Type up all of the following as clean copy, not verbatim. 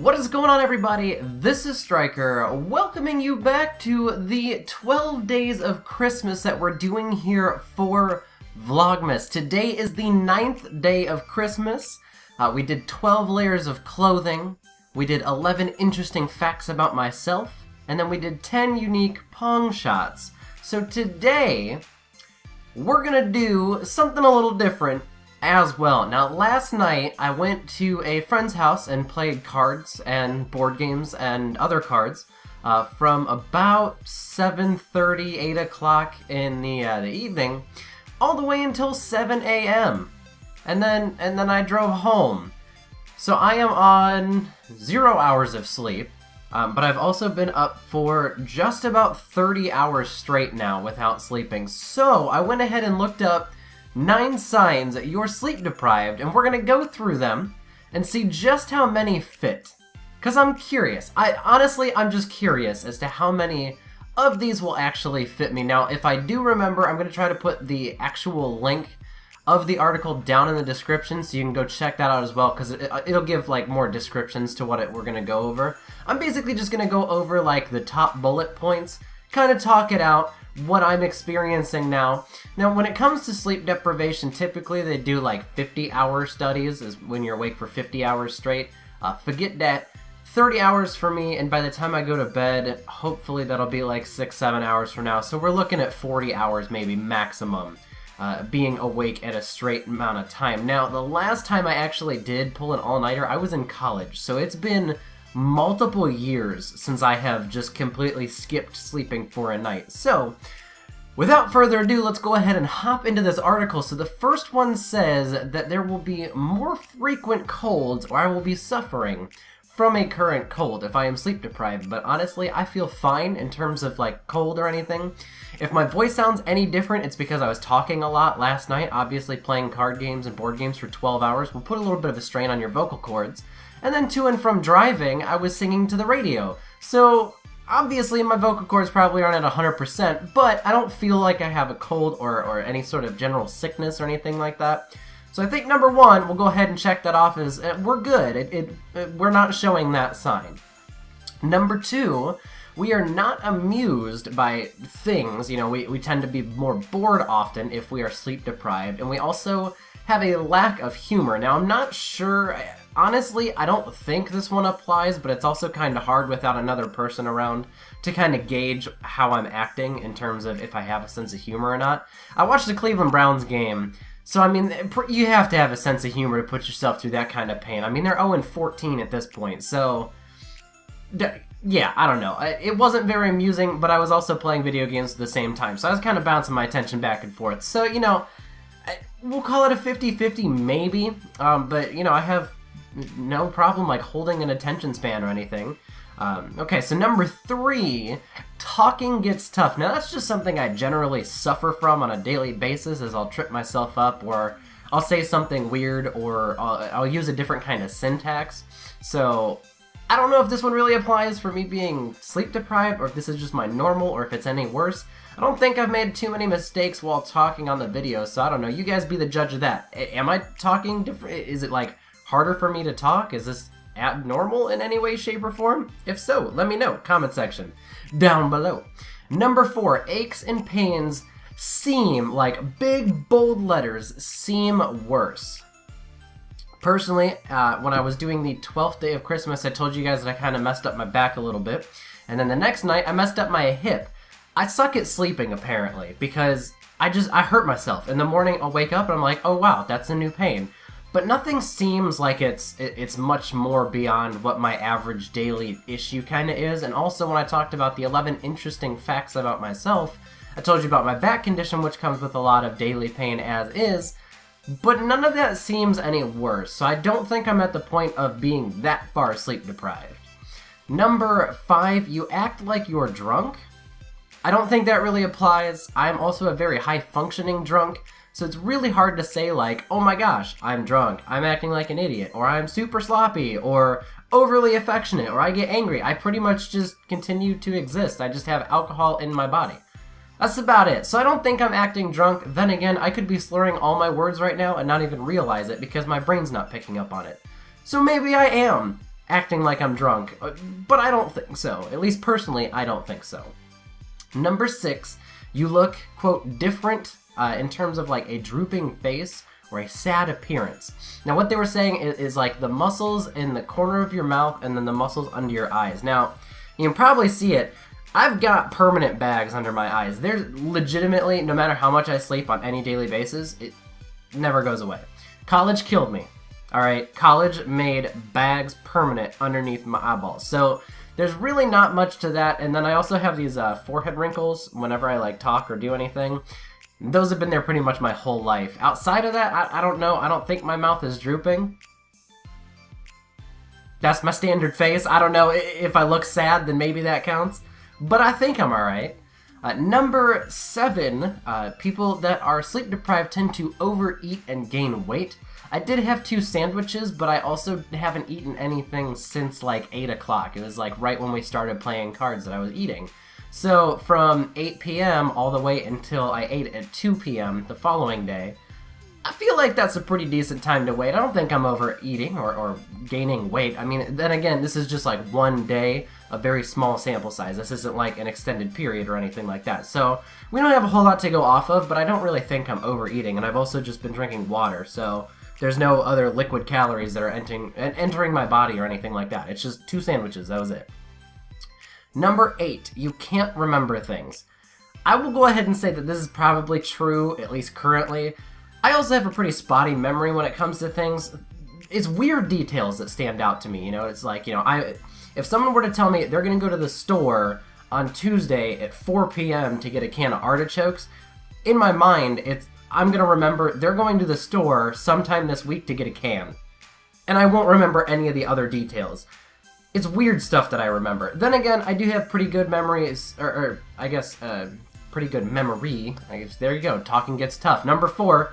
What is going on, everybody? This is Striker, welcoming you back to the 12 days of Christmas that we're doing here for Vlogmas. Today is the 9th day of Christmas. We did 12 layers of clothing, we did 11 interesting facts about myself, and then we did 10 unique Pong shots. So today, we're gonna do something a little different as well. Now, last night I went to a friend's house and played cards and board games and other cards from about 7:30, 8 o'clock in the evening, all the way until 7 a.m. And then I drove home. So I am on 0 hours of sleep, but I've also been up for just about 30 hours straight now without sleeping. So I went ahead and looked up 9 signs that you're sleep deprived, and we're gonna go through them and see just how many fit. Cause I'm curious. I'm just curious as to how many of these will actually fit me. Now, if I do remember, I'm gonna try to put the actual link of the article down in the description so you can go check that out as well, because it'll give like more descriptions to what we're gonna go over. I'm basically just gonna go over like the top bullet points, kind of talk it out, what I'm experiencing now. Now, when it comes to sleep deprivation, typically they do like 50-hour studies, is when you're awake for 50 hours straight. Forget that. 30 hours for me, and by the time I go to bed, hopefully that'll be like 6-7 hours from now. So we're looking at 40 hours maybe maximum being awake at a straight amount of time. Now, the last time I actually did pull an all-nighter, I was in college, so it's been multiple years since I have just completely skipped sleeping for a night. So, without further ado, let's go ahead and hop into this article. So the first one says that there will be more frequent colds, or I will be suffering from a current cold if I am sleep deprived. But honestly, I feel fine in terms of like cold or anything. If my voice sounds any different, it's because I was talking a lot last night. Obviously, playing card games and board games for 12 hours will put a little bit of a strain on your vocal cords. And then to and from driving, I was singing to the radio. So, obviously my vocal cords probably aren't at 100%, but I don't feel like I have a cold or any sort of general sickness or anything like that. So I think number one, we'll go ahead and check that off as we're good. We're not showing that sign. Number two, we are not amused by things. You know, we tend to be more bored often if we are sleep deprived, and we also have a lack of humor. Now, I'm not sure. Honestly, I don't think this one applies, but it's also kind of hard without another person around to kind of gauge how I'm acting in terms of if I have a sense of humor or not. I watched the Cleveland Browns game, so I mean, you have to have a sense of humor to put yourself through that kind of pain. I mean, they're 0-14 at this point, so yeah, I don't know. It wasn't very amusing, but I was also playing video games at the same time, so I was kind of bouncing my attention back and forth. So, you know, we'll call it a 50-50 maybe, but, you know, I have no problem like holding an attention span or anything. Okay, so number three, talking gets tough. Now that's just something I generally suffer from on a daily basis, as I'll trip myself up, or I'll say something weird, or I'll use a different kind of syntax. So I don't know if this one really applies for me being sleep deprived, or if this is just my normal, or if it's any worse. I don't think I've made too many mistakes while talking on the video, so I don't know. You guys be the judge of that. Am I talking different? Is it like harder for me to talk? Is this abnormal in any way, shape, or form? If so, let me know. Comment section down below. Number four, aches and pains seem, like big bold letters, seem worse. Personally, when I was doing the 12th day of Christmas, I told you guys that I kind of messed up my back a little bit. And then the next night, I messed up my hip. I suck at sleeping, apparently, because I hurt myself. In the morning, I'll wake up and I'm like, oh wow, that's a new pain. But nothing seems like it's much more beyond what my average daily issue kind of is. And also, when I talked about the 11 interesting facts about myself, I told you about my back condition, which comes with a lot of daily pain as is. But none of that seems any worse, so I don't think I'm at the point of being that far sleep deprived. Number five, you act like you're drunk. I don't think that really applies. I'm also a very high-functioning drunk, so it's really hard to say like, oh my gosh, I'm drunk, I'm acting like an idiot, or I'm super sloppy, or overly affectionate, or I get angry. I pretty much just continue to exist. I just have alcohol in my body. That's about it. So I don't think I'm acting drunk. Then again, I could be slurring all my words right now and not even realize it because my brain's not picking up on it. So maybe I am acting like I'm drunk, but I don't think so. At least personally, I don't think so. Number 6, you look, quote, different in terms of like a drooping face or a sad appearance. Now what they were saying is like the muscles in the corner of your mouth and then the muscles under your eyes. Now, you can probably see it. I've got permanent bags under my eyes. There's legitimately, no matter how much I sleep on any daily basis, it never goes away. College killed me. Alright, college made bags permanent underneath my eyeballs. So there's really not much to that. And then I also have these forehead wrinkles whenever I like talk or do anything. Those have been there pretty much my whole life. Outside of that, I don't know. I don't think my mouth is drooping. That's my standard face. I don't know. If I look sad, then maybe that counts. But I think I'm alright. Number 7, people that are sleep deprived tend to overeat and gain weight. I did have 2 sandwiches, but I also haven't eaten anything since like 8 o'clock. It was like right when we started playing cards that I was eating. So from 8 p.m. all the way until I ate at 2 p.m. the following day, I feel like that's a pretty decent time to wait. I don't think I'm overeating or gaining weight. I mean, then again, this is just like one day, a very small sample size. This isn't like an extended period or anything like that. So we don't have a whole lot to go off of, but I don't really think I'm overeating. And I've also just been drinking water, so there's no other liquid calories that are entering my body or anything like that. It's just 2 sandwiches, that was it. Number 8, you can't remember things. I will go ahead and say that this is probably true, at least currently. I also have a pretty spotty memory when it comes to things. It's weird details that stand out to me, you know? It's like, you know, if someone were to tell me they're going to go to the store on Tuesday at 4 p.m. to get a can of artichokes, in my mind, I'm going to remember they're going to the store sometime this week to get a can. And I won't remember any of the other details. It's weird stuff that I remember. Then again, I do have pretty good memories, or I guess, pretty good memory. I guess, there you go, talking gets tough. Number 4,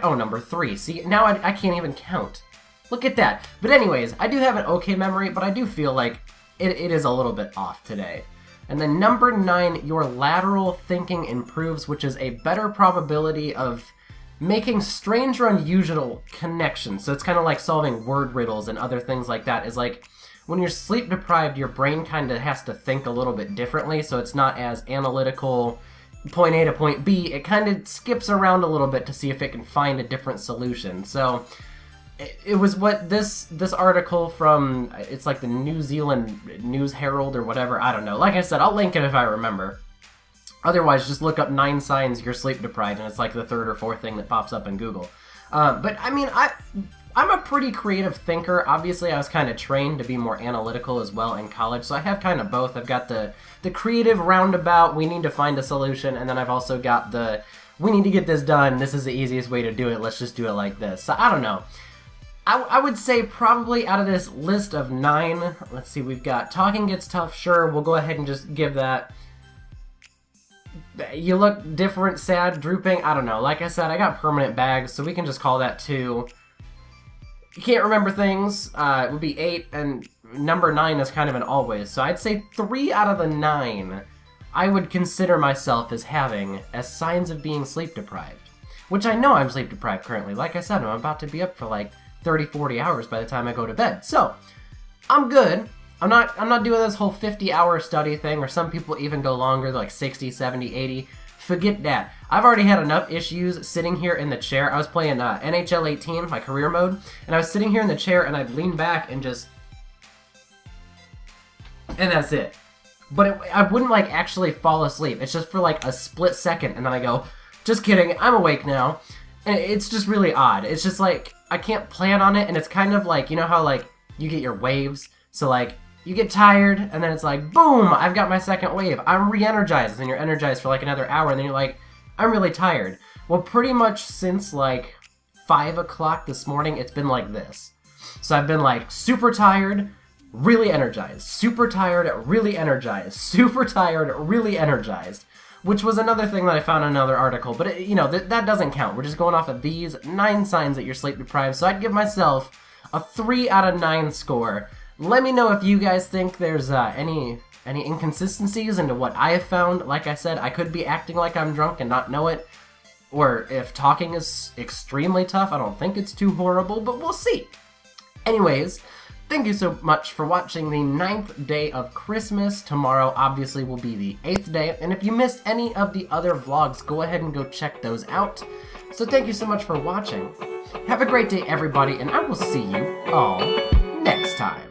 number 3. See, now I can't even count. Look at that. But anyways, I do have an okay memory, but I do feel like it is a little bit off today. And then number 9, your lateral thinking improves, which is a better probability of making strange or unusual connections. So it's kind of like solving word riddles and other things like that. Is like, when you're sleep deprived, your brain kind of has to think a little bit differently, so it's not as analytical, point A to point B. It kind of skips around a little bit to see if it can find a different solution. So it was what this article from, it's like the New Zealand News Herald or whatever, I don't know. Like I said, I'll link it if I remember. Otherwise, just look up 9 signs you're sleep deprived, and it's like the 3rd or 4th thing that pops up in Google. But I mean, I'm a pretty creative thinker. Obviously, I was kind of trained to be more analytical as well in college, so I have kind of both. I've got the creative roundabout, we need to find a solution, and then I've also got the, we need to get this done, this is the easiest way to do it, let's just do it like this. So I don't know. I would say probably out of this list of 9, let's see, we've got talking gets tough, sure, we'll go ahead and just give that. You look different, sad, drooping, I don't know. Like I said, I got permanent bags, so we can just call that 2. You can't remember things, it would be 8, and number 9 is kind of an always. So I'd say 3 out of the 9 I would consider myself as having as signs of being sleep deprived. Which I know I'm sleep deprived currently. Like I said, I'm about to be up for like 30-40 hours by the time I go to bed. So, I'm good. I'm not doing this whole 50-hour study thing, or some people even go longer, like 60, 70, 80. Forget that. I've already had enough issues sitting here in the chair. I was playing NHL 18, my career mode, and I was sitting here in the chair and I'd lean back and just... and that's it. But I wouldn't like actually fall asleep. It's just for like a split second, and then I go, just kidding, I'm awake now. And it's just really odd. It's just like, I can't plan on it, and it's kind of like, you know how like you get your waves? So like, you get tired, and then it's like, boom, I've got my second wave. I'm re-energized, and then you're energized for like another hour, and then you're like, I'm really tired. Well, pretty much since like 5 o'clock this morning, it's been like this. So I've been like super tired, really energized, super tired, really energized, super tired, really energized. Which was another thing that I found in another article, but it, you know, that doesn't count. We're just going off of these 9 signs that you're sleep deprived, so I'd give myself a 3 out of 9 score. Let me know if you guys think there's any inconsistencies into what I have found. Like I said, I could be acting like I'm drunk and not know it, or if talking is extremely tough, I don't think it's too horrible, but we'll see. Anyways, Thank you so much for watching the 9th day of Christmas. Tomorrow obviously will be the 8th day, and if you missed any of the other vlogs, go ahead and go check those out. So thank you so much for watching. Have a great day, everybody, and I will see you all next time.